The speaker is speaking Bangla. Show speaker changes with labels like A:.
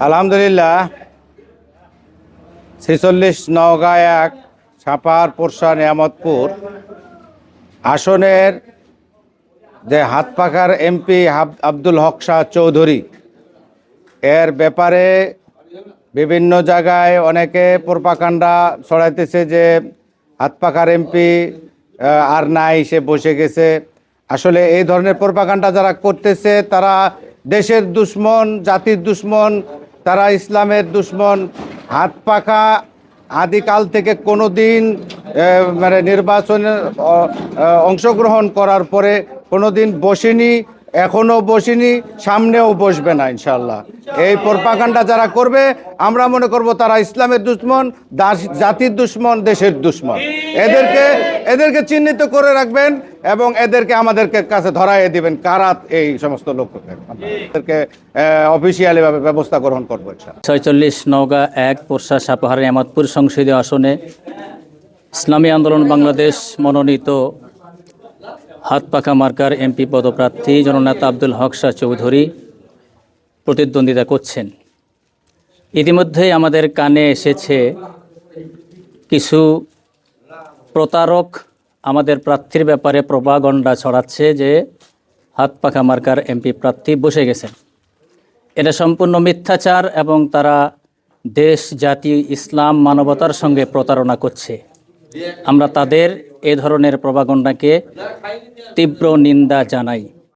A: আলহামদুলিল্লাহ ৪৬ নওগাঁ ১ সাপাহার পোরশা নিয়ামতপুর আসনের যে হাতপাখার এমপি আব্দুল হক শাহ চৌধুরী এর ব্যাপারে বিভিন্ন জায়গায় অনেকে প্রোপাগান্ডা ছড়াইতেছে যে হাতপাখার এমপি আর নাই, সে বসে গেছে। আসলে এই ধরনের প্রোপাগান্ডা যারা করতেছে তারা দেশের দুশ্মন, জাতির দুশ্মন, তারা ইসলামের দুশ্মন। হাতপাখা আদিকাল থেকে কোনো দিন মানে নির্বাচনে অংশগ্রহণ করার পরে কোনো দিন বসেনি, এখনও বসেনি, সামনেও বসবে না ইনশাল্লাহ। এই প্রোপাগান্ডা যারা করবে আমরা মনে করব তারা ইসলামের দুশ্মন, জাতির দুশ্মন, দেশের দুশ্মন। এদেরকে চিহ্নিত করে রাখবেন এবং এদেরকে আমাদেরকে কাছে ধরাইয়ে দিবেন কারা এই সমস্ত লোককে অফিসিয়ালিভাবে ব্যবস্থা গ্রহণ করবো।
B: ৪৬ নওগাঁ ১ পোরশা সাপাহার নিয়ামতপুর সংসদীয় আসনে ইসলামী আন্দোলন বাংলাদেশ মনোনীত হাতপাখা মার্কার এমপি পদপ্রার্থী জননেতা আব্দুল হক শাহ চৌধুরী প্রতিদ্বন্দ্বিতা করছেন। ইতিমধ্যেই আমাদের কানে এসেছে কিছু প্রতারক আমাদের প্রার্থীর ব্যাপারে প্রোপাগান্ডা ছড়াচ্ছে যে হাতপাখা মার্কার এমপি প্রার্থী বসে গেছেন। এটা সম্পূর্ণ মিথ্যাচার এবং তারা দেশ, জাতি, ইসলাম, মানবতার সঙ্গে প্রতারণা করছে। আমরা তাদের এ ধরনের প্রোপাগান্ডাকে তীব্র নিন্দা জানাই।